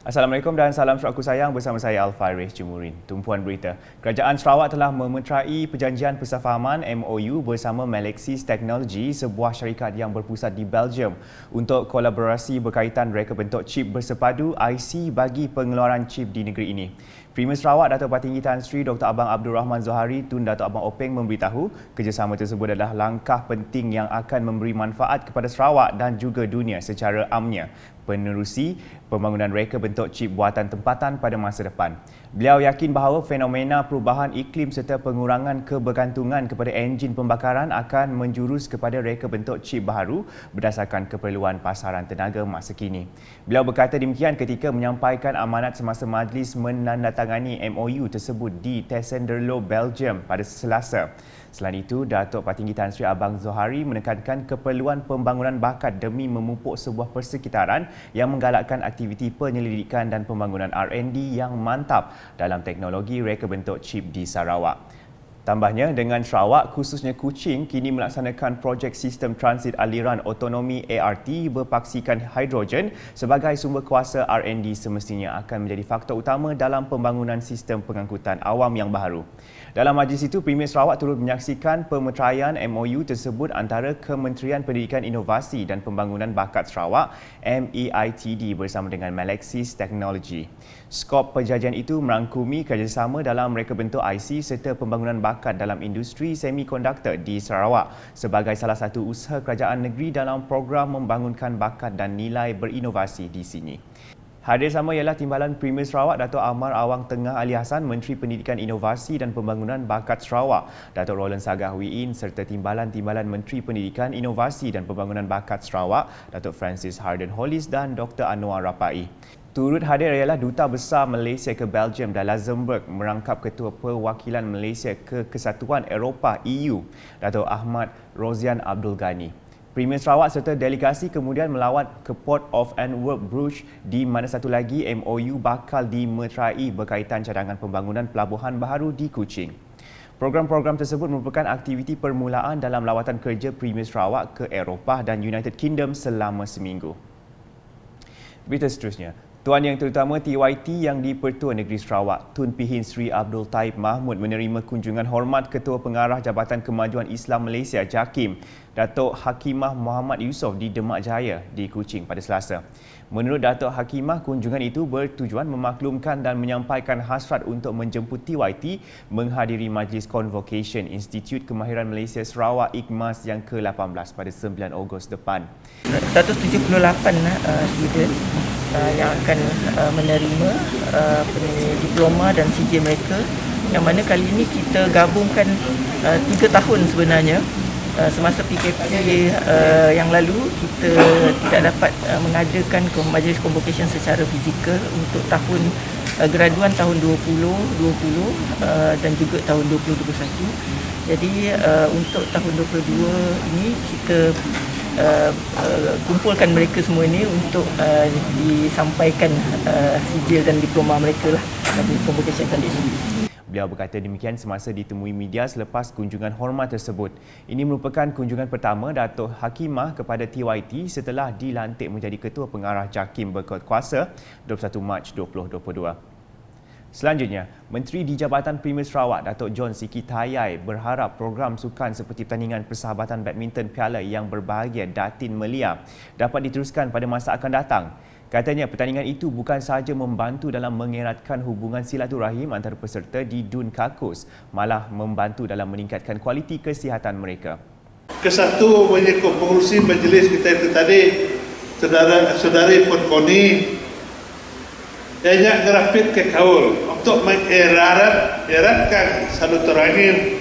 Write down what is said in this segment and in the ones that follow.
Assalamualaikum dan salam suraku sayang, bersama saya Al-Fairih Jemurin. Tumpuan berita. Kerajaan Sarawak telah memeterai perjanjian persefahaman MOU bersama Melexis Technology, sebuah syarikat yang berpusat di Belgium, untuk kolaborasi berkaitan reka bentuk chip bersepadu IC bagi pengeluaran chip di negeri ini. Premier Sarawak Datuk Patinggi Tan Sri Dr. Abang Abdul Rahman Zohari Tun Datuk Abang Openg memberitahu kerjasama tersebut adalah langkah penting yang akan memberi manfaat kepada Sarawak dan juga dunia secara amnya, penerusi pembangunan reka bentuk chip buatan tempatan pada masa depan. Beliau yakin bahawa fenomena perubahan iklim serta pengurangan kebergantungan kepada enjin pembakaran akan menjurus kepada reka bentuk chip baharu berdasarkan keperluan pasaran tenaga masa kini. Beliau berkata demikian ketika menyampaikan amanat semasa majlis menandatangani MOU tersebut di Tessenderlo, Belgium pada Selasa. Selain itu, Datuk Patinggi Tan Sri Abang Zohari menekankan keperluan pembangunan bakat demi memupuk sebuah persekitaran yang menggalakkan aktiviti penyelidikan dan pembangunan R&D yang mantap dalam teknologi reka bentuk chip di Sarawak. Tambahnya, dengan Sarawak, khususnya Kuching, kini melaksanakan projek sistem transit aliran otonomi ART berpaksikan hidrogen sebagai sumber kuasa R&D semestinya akan menjadi faktor utama dalam pembangunan sistem pengangkutan awam yang baharu. Dalam majlis itu, Premier Sarawak turut menyaksikan pemeteraian MOU tersebut antara Kementerian Pendidikan Inovasi dan Pembangunan Bakat Sarawak MEITD bersama dengan Melexis Technology. Skop perjanjian itu merangkumi kerjasama dalam reka bentuk IC serta pembangunan bakat dalam industri semikonduktor di Sarawak sebagai salah satu usaha kerajaan negeri dalam program membangunkan bakat dan nilai berinovasi di sini. Hadir sama ialah Timbalan Premier Sarawak Datuk Amar Awang Tengah Ali Hassan, Menteri Pendidikan Inovasi dan Pembangunan Bakat Sarawak Datuk Roland Sagah Wiin serta Timbalan Menteri Pendidikan Inovasi dan Pembangunan Bakat Sarawak Datuk Francis Harden Hollis dan Dr. Anwar Rapai. Turut hadir ialah Duta Besar Malaysia ke Belgium dan Luxembourg merangkap Ketua Perwakilan Malaysia ke Kesatuan Eropah EU Datuk Ahmad Rozian Abdul Ghani. Premier Sarawak serta delegasi kemudian melawat ke Port of Antwerp Bruges di mana satu lagi MOU bakal dimeterai berkaitan cadangan pembangunan pelabuhan baharu di Kuching. Program-program tersebut merupakan aktiviti permulaan dalam lawatan kerja Premier Sarawak ke Eropah dan United Kingdom selama seminggu. Berita seterusnya. Tuan Yang Terutama TYT yang di-Pertua Negeri Sarawak, Tun Pihin Sri Abdul Taib Mahmud menerima kunjungan hormat Ketua Pengarah Jabatan Kemajuan Islam Malaysia JAKIM, Datuk Hakimah Muhammad Yusof di Demak Jaya di Kuching pada Selasa. Menurut Datuk Hakimah, kunjungan itu bertujuan memaklumkan dan menyampaikan hasrat untuk menjemput TYT menghadiri Majlis Convocation Institut Kemahiran Malaysia Sarawak IKMAS yang ke-18 pada 9 Ogos depan. 178 student yang akan menerima diploma dan CJ mereka, yang mana kali ini kita gabungkan 3 tahun sebenarnya. Semasa PKP yang lalu kita tidak dapat mengadakan majlis convocation secara fizikal untuk tahun graduan tahun 2020 dan juga tahun 2021. Jadi untuk tahun 2022 ini kita kumpulkan mereka semua ini untuk disampaikan sijil dan diploma mereka lah di convocation kali ini. Beliau berkata demikian semasa ditemui media selepas kunjungan hormat tersebut. Ini merupakan kunjungan pertama Datuk Hakimah kepada TYT setelah dilantik menjadi Ketua Pengarah JAKIM berkuasa 21 Mac 2022. Selanjutnya, Menteri di Jabatan Premier Sarawak Datuk John Siki Tayai berharap program sukan seperti pertandingan Persahabatan Badminton Piala yang berbahagia Datin Melia dapat diteruskan pada masa akan datang. Katanya pertandingan itu bukan sahaja membantu dalam mengeratkan hubungan silaturahim antara peserta di Dun Kakus, malah membantu dalam meningkatkan kualiti kesihatan mereka. Kesatu menyekut pengurusi majlis kita itu tadi, saudari Puan Koni, banyak grafik ke kaul untuk mengeratkan silaturahim,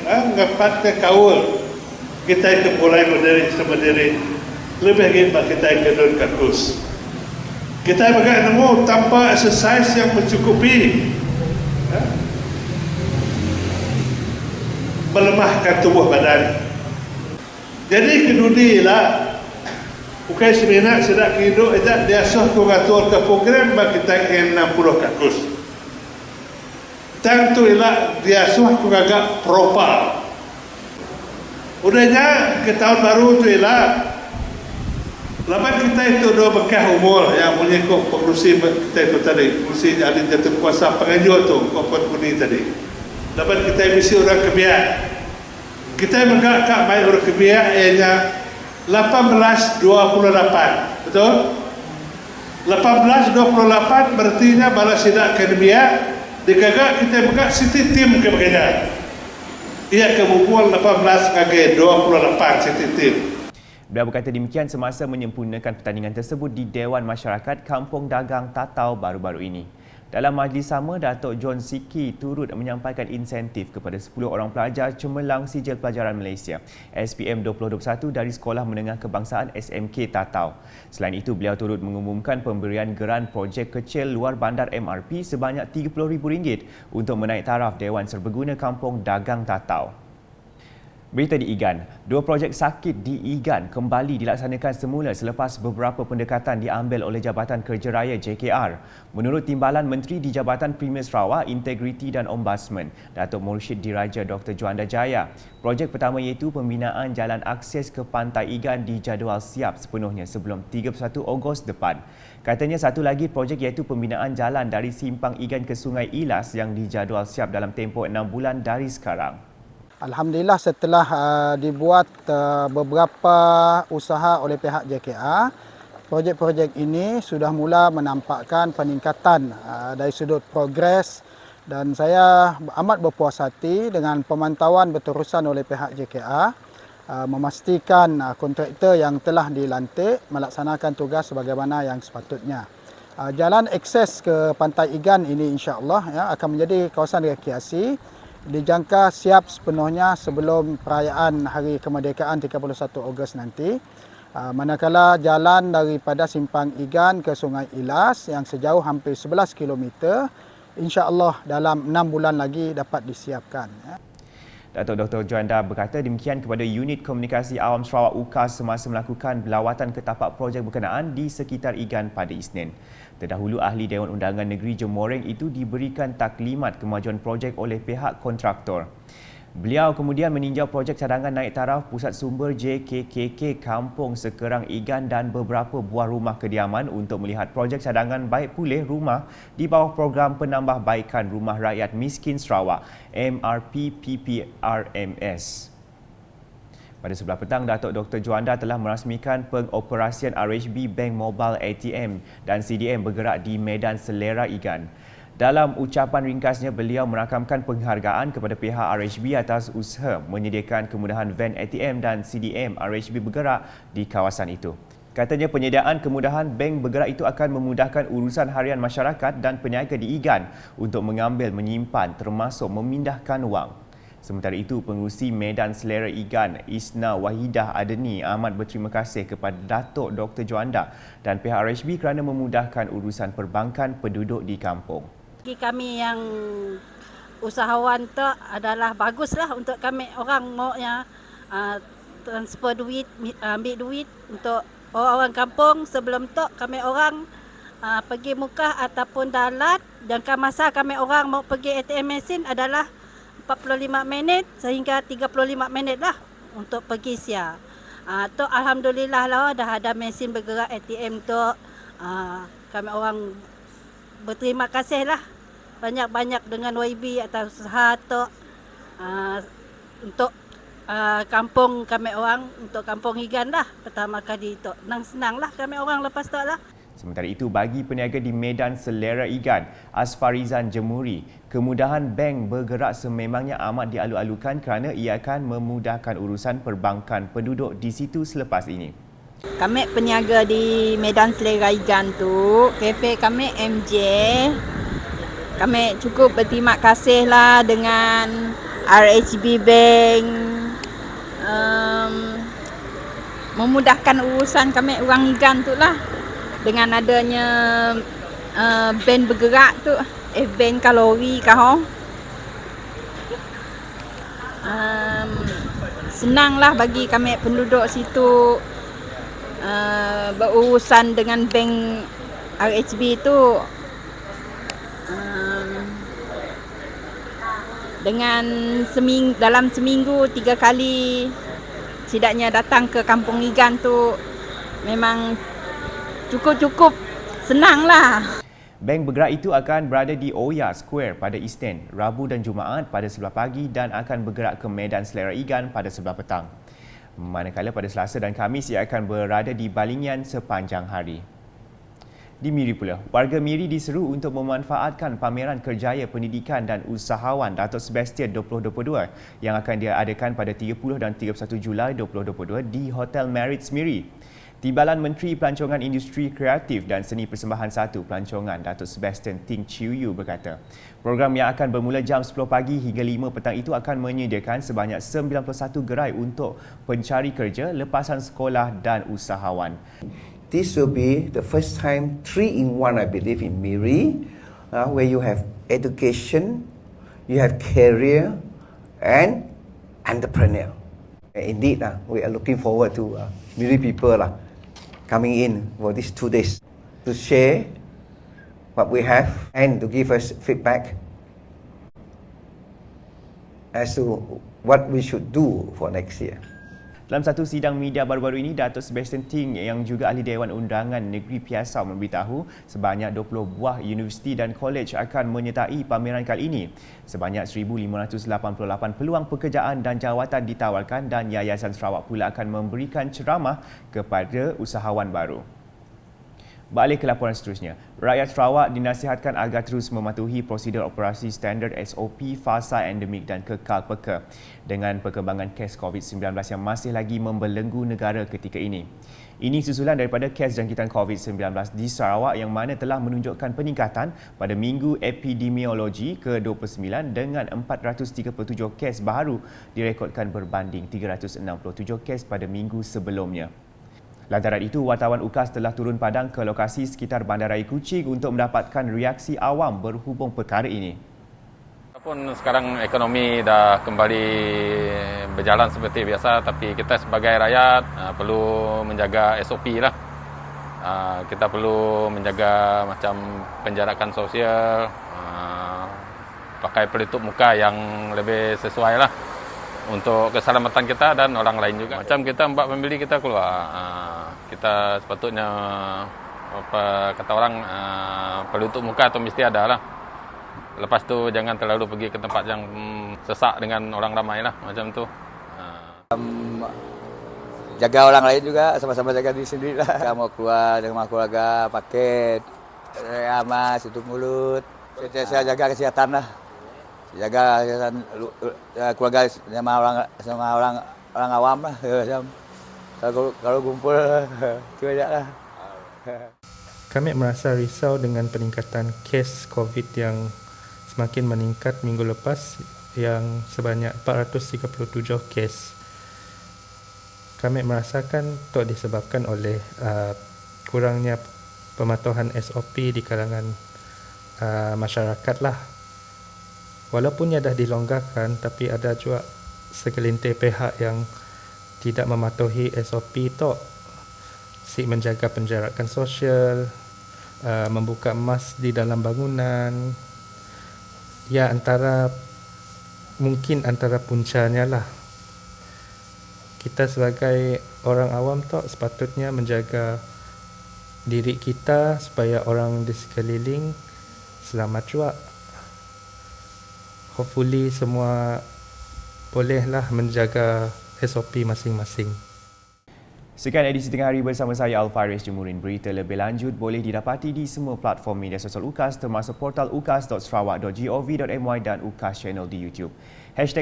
mengapat ke kaul. Kita itu mulai berdiri sama diri. Lebih hebat kita ke Dun Kakus. Kita bagai nemu tanpa exercise yang mencukupi, melemahkan tubuh badan. Jadi kedudilah, bukan sebenarnya sedang hidup, dia suh mengatur ke program bagi kita yang 60 kakus. Tentu ialah dia suh agak propal. Udahnya ke tahun baru itu ialah Lapan kita itu dua bekas umur yang menyekut pengurusi kita itu tadi, pengurusi ahli jatuhkuasa penganjur tu, Puan Kuni tadi. Lapan kita misi orang kebiak. Kita menggak main orang kebiak ianya 1828, betul? 1828 berartinya balas sidak akademia digagak kita menggak City Team ke bagian. Ia kebubuhan 18 kali 28 City Team. Beliau berkata demikian semasa menyempurnakan pertandingan tersebut di Dewan Masyarakat Kampung Dagang Tatau baru-baru ini. Dalam majlis sama, Datuk John Siki turut menyampaikan insentif kepada 10 orang pelajar cemerlang Sijil Pelajaran Malaysia SPM 2021 dari Sekolah Menengah Kebangsaan SMK Tatau. Selain itu, beliau turut mengumumkan pemberian geran projek kecil luar bandar MRP sebanyak RM30,000 untuk menaik taraf Dewan Serbaguna Kampung Dagang Tatau. Berita di Igan. 2 projek sakit di Igan kembali dilaksanakan semula selepas beberapa pendekatan diambil oleh Jabatan Kerja Raya JKR. Menurut Timbalan Menteri di Jabatan Premier Sarawak, Integriti dan Ombudsman, Datuk Mursyid Diraja Dr. Juanda Jaya, projek pertama iaitu pembinaan jalan akses ke Pantai Igan dijadual siap sepenuhnya sebelum 31 Ogos depan. Katanya satu lagi projek iaitu pembinaan jalan dari Simpang Igan ke Sungai Ilas yang dijadual siap dalam tempoh 6 bulan dari sekarang. Alhamdulillah setelah dibuat beberapa usaha oleh pihak JKR, projek-projek ini sudah mula menampakkan peningkatan dari sudut progres dan saya amat berpuas hati dengan pemantauan berterusan oleh pihak JKR memastikan kontraktor yang telah dilantik melaksanakan tugas sebagaimana yang sepatutnya. Jalan akses ke Pantai Igan ini insya-Allah akan menjadi kawasan rekreasi dijangka siap sepenuhnya sebelum perayaan Hari Kemerdekaan 31 Ogos nanti. Manakala jalan daripada Simpang Igan ke Sungai Ilas yang sejauh hampir 11 km, insya-Allah dalam 6 bulan lagi dapat disiapkan. Datuk Dr. Juanda berkata demikian kepada Unit Komunikasi Awam Sarawak UKAS semasa melakukan lawatan ke tapak projek berkenaan di sekitar Igan pada Isnin. Terdahulu, Ahli Dewan Undangan Negeri Jemoreng itu diberikan taklimat kemajuan projek oleh pihak kontraktor. Beliau kemudian meninjau projek cadangan naik taraf Pusat Sumber JKKK Kampung Sekerang Igan dan beberapa buah rumah kediaman untuk melihat projek cadangan baik pulih rumah di bawah program Penambahbaikan Rumah Rakyat Miskin Sarawak MRP-PPRMS. Pada sebelah petang, Datuk Dr. Juanda telah merasmikan pengoperasian RHB Bank Mobile ATM dan CDM bergerak di Medan Selera Igan. Dalam ucapan ringkasnya, beliau merakamkan penghargaan kepada pihak RHB atas usaha menyediakan kemudahan van ATM dan CDM RHB bergerak di kawasan itu. Katanya penyediaan kemudahan bank bergerak itu akan memudahkan urusan harian masyarakat dan peniaga di Igan untuk mengambil, menyimpan termasuk memindahkan wang. Sementara itu, Pengerusi Medan Selera Igan, Isna Wahidah Adeni amat berterima kasih kepada Datuk Dr. Juanda dan pihak RHB kerana memudahkan urusan perbankan penduduk di kampung. Bagi kami yang usahawan tu adalah baguslah untuk kami orang mau transfer duit, ambil duit untuk orang-orang kampung. Sebelum tu kami orang pergi Mukah ataupun Dalat, jangka masa kami orang mau pergi ATM mesin adalah 45 minit sehingga 35 minit lah untuk pergi sia. Tu alhamdulillah lah dah ada mesin bergerak ATM tu. Kami orang berterima kasih lah banyak-banyak dengan YB atas usaha tu untuk kampung kami orang, untuk kampung Igan lah pertama kali tu. Senang lah kami orang lepas tu lah. Sementara itu, bagi peniaga di Medan Selera Igan, Asfarizan Jemuri, kemudahan bank bergerak sememangnya amat dialu-alukan kerana ia akan memudahkan urusan perbankan penduduk di situ selepas ini. Kami peniaga di Medan Selera Igan tu, kafe kami MJ. Kami cukup berterima kasih lah dengan RHB Bank memudahkan urusan kami orang Igan tu lah. Dengan adanya band bergerak tu, band kalori kau. Senanglah bagi kami penduduk situ berurusan dengan bank RHB tu. Dengan dalam seminggu 3 kali setidaknya datang ke Kampung Igan tu memang cukup-cukup senang lah. Bank bergerak itu akan berada di Oya Square pada Isnin, Rabu dan Jumaat pada sebelah pagi dan akan bergerak ke Medan Selera Igan pada sebelah petang. Manakala pada Selasa dan Khamis ia akan berada di Balingian sepanjang hari. Di Miri pula, warga Miri diseru untuk memanfaatkan pameran kerjaya pendidikan dan usahawan Datuk Sebastian 2022 yang akan diadakan pada 30 dan 31 Julai 2022 di Hotel Marriott Miri. Timbalan Menteri Pelancongan Industri Kreatif dan Seni Persembahan 1 Pelancongan Datuk Sebastian Ting Chiu Yu berkata, program yang akan bermula jam 10 pagi hingga 5 petang itu akan menyediakan sebanyak 91 gerai untuk pencari kerja, lepasan sekolah dan usahawan. This will be the first time 3-in-1, I believe, in Miri, where you have education, you have career and entrepreneur. Indeed, we are looking forward to Miri people coming in for these 2 days to share what we have and to give us feedback as to what we should do for next year. Dalam satu sidang media baru-baru ini, Datuk Sebastian Ting yang juga Ahli Dewan Undangan Negeri Piasau memberitahu sebanyak 20 buah universiti dan kolej akan menyertai pameran kali ini. Sebanyak 1,588 peluang pekerjaan dan jawatan ditawarkan dan Yayasan Sarawak pula akan memberikan ceramah kepada usahawan baru. Balik ke laporan seterusnya. Rakyat Sarawak dinasihatkan agar terus mematuhi prosedur operasi standard SOP fasa endemik dan kekal peka dengan perkembangan kes COVID-19 yang masih lagi membelenggu negara ketika ini. Ini susulan daripada kes jangkitan COVID-19 di Sarawak yang mana telah menunjukkan peningkatan pada Minggu Epidemiologi ke-29 dengan 437 kes baru direkodkan berbanding 367 kes pada minggu sebelumnya. Lantaran itu, wartawan UKAS telah turun padang ke lokasi sekitar Bandaraya Kuching untuk mendapatkan reaksi awam berhubung perkara ini. Walaupun sekarang ekonomi dah kembali berjalan seperti biasa, tapi kita sebagai rakyat perlu menjaga SOP lah. Kita perlu menjaga macam penjarakan sosial, pakai pelitup muka yang lebih sesuai lah untuk keselamatan kita dan orang lain juga. Macam kita mbak pembeli kita keluar, kita sepatutnya apa kata orang pelitup muka atau mesti ada lah. Lepas tu jangan terlalu pergi ke tempat yang sesak dengan orang ramai lah macam tu. Jaga orang lain juga, sama-sama jaga diri sendiri lah. Kita mau keluar dengan keluarga, paket, amas, tutup mulut. Saya jaga kesihatan lah. Jaga kesihatan keluarga sama orang awam lah. Kalau kumpul itu aja lah. Kami merasa risau dengan peningkatan kes COVID yang semakin meningkat minggu lepas yang sebanyak 437 kes. Kami merasakan itu disebabkan oleh kurangnya pematuhan SOP di kalangan masyarakat lah. Walaupun ia dah dilonggarkan, tapi ada juga segelintir pihak yang tidak mematuhi SOP itu. Si menjaga penjarakan sosial, membuka emas di dalam bangunan. Ya, mungkin antara puncanya lah. Kita sebagai orang awam tu sepatutnya menjaga diri kita supaya orang di sekeliling selamat juga. Hopefully semua bolehlah menjaga SOP masing-masing. Sekian edisi tengah hari bersama saya Al-Faris Jemurin. Berita lebih lanjut boleh didapati di semua platform media sosial UKAS termasuk portal ukas.sarawak.gov.my dan UKAS Channel di YouTube.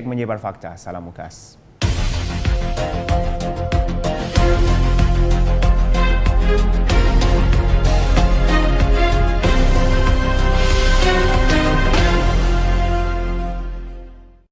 #menyebar fakta. Salam UKAS.